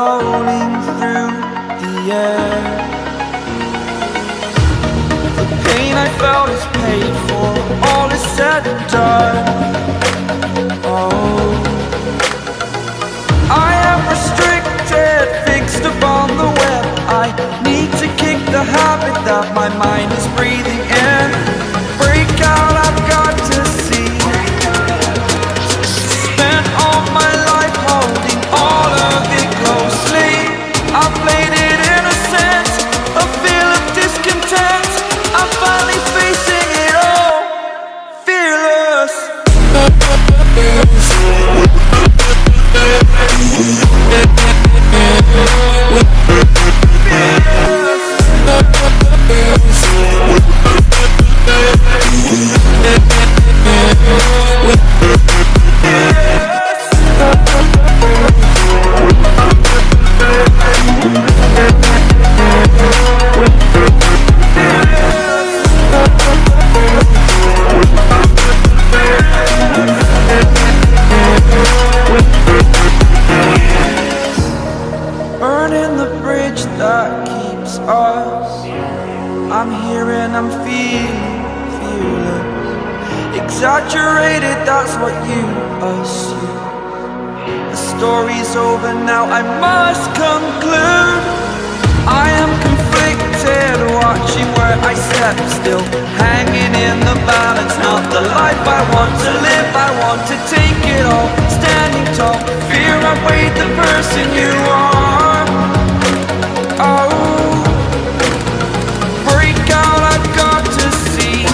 floating through the air. The pain I felt is paid for, all is said and done. Oh, I am restricted, fixed upon the web. I need to kick the habit that my mind is breathing in. Break out, I've got to see. Spent all my life holding all of it closely. I played it innocent, a feel of discontent. I'm finally facing it all, fearless. Burning the bridge that keeps us. I'm here and I'm feeling fearless. Exaggerated, that's what you assume. The story's over now, I must conclude. I am conflicted, watching where I step still, hanging in the balance. Not the life I want to live, I want to take it all. Standing tall, fear outweighed the person you are. Oh, break out, I've got to see.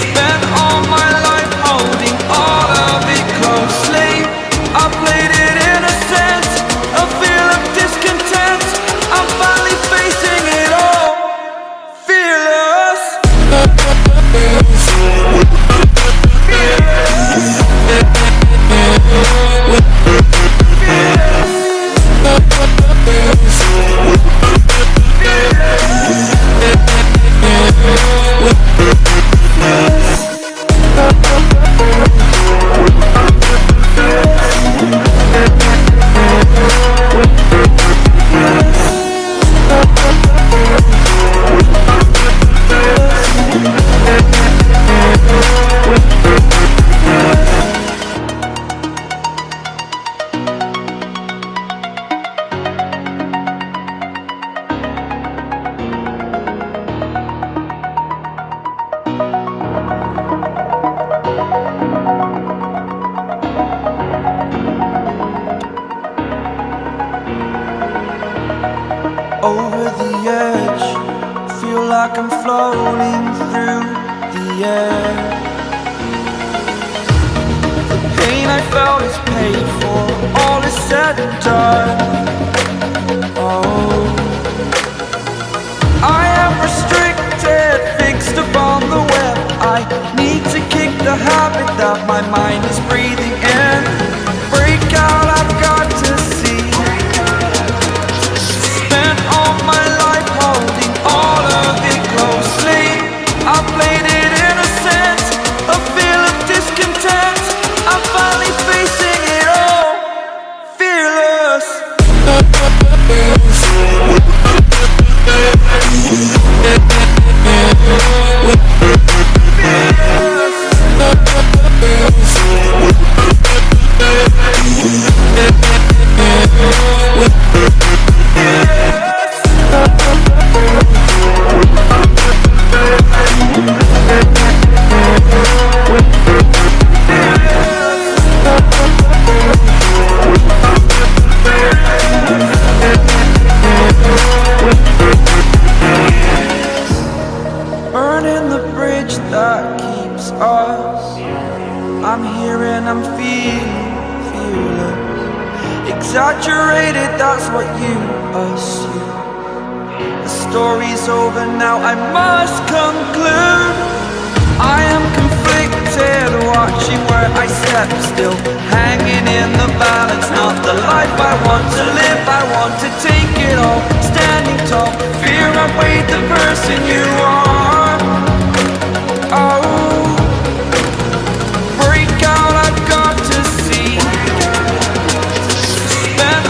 Spent all my life holding all of it closely. I played it innocent, a feel of discontent. I'm finally facing it all, fearless. Over the edge, feel like I'm floating through the air. The pain I felt is paid for, all is said and done. Oh, I am restricted, fixed upon the web. I need to kick the habit that my mind is breathing in. Break out, I've got to see. Spent all my life holding all of it closely. I played it innocent, a feel of discontent. I'm finally facing it all, fearless. Burning the bridge that keeps us. I'm here and I'm feeling fearless. Exaggerated, that's what you assume. The story's over now, I must conclude. I am conflicted, watching where I step still, hanging in the balance. Not the life I want to live, I want to take it all. Standing tall, fear outweighed the person you are. Oh, break out, I've got to see. Spent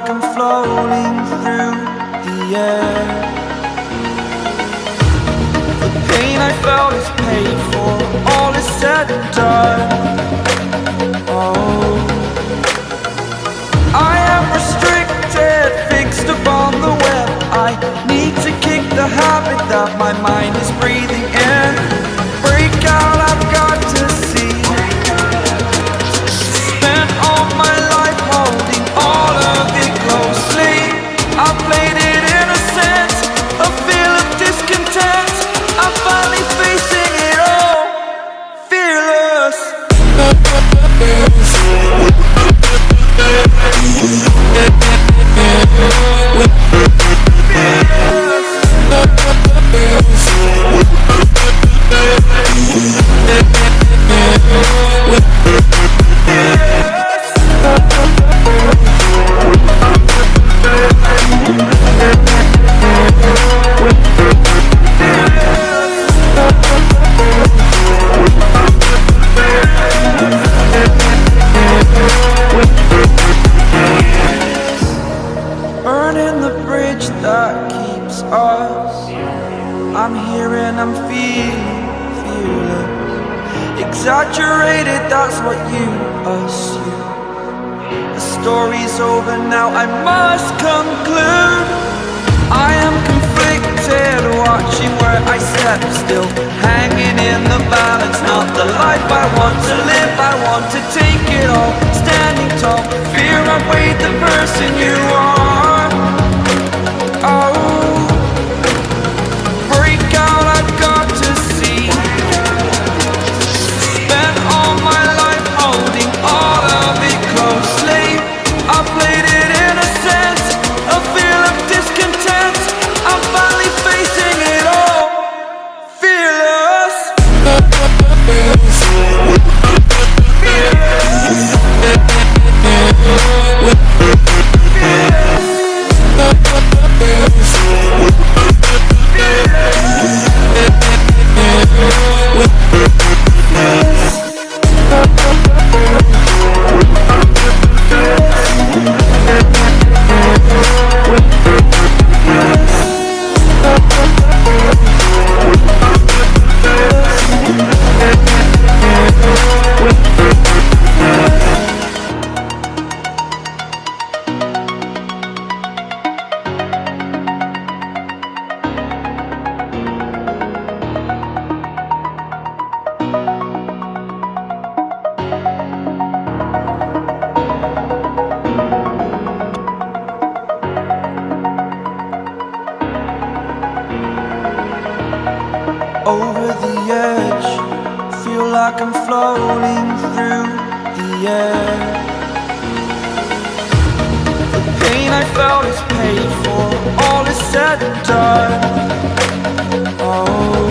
like I'm floating through the air. The pain I felt is paid for, all is said and done. Oh, I am restricted, fixed upon the web. I need to kick the habit that my mind is breathing in. Break out, I've got to see. Spent all my life holding all of it closely. I played it innocent, a feel of discontent. I'm finally facing it all, fearless. Burning the bridge that keeps us. I'm here and I'm feeling fearless. Exaggerated, that's what you assume. The story's over now, I must conclude. I am conflicted, watching where I step still, hanging in the balance. Not the life I want to live, I want to take it all. Standing tall, fear I weighed the person you are. Oh, break out, I've got to see. Spent all my life holding all of it closely. I played it innocent, a feel of discontent. I'm finally facing it all, fearless. Over the edge, feel like I'm floating through the air. The pain I felt is paid for, all is said and done. Oh,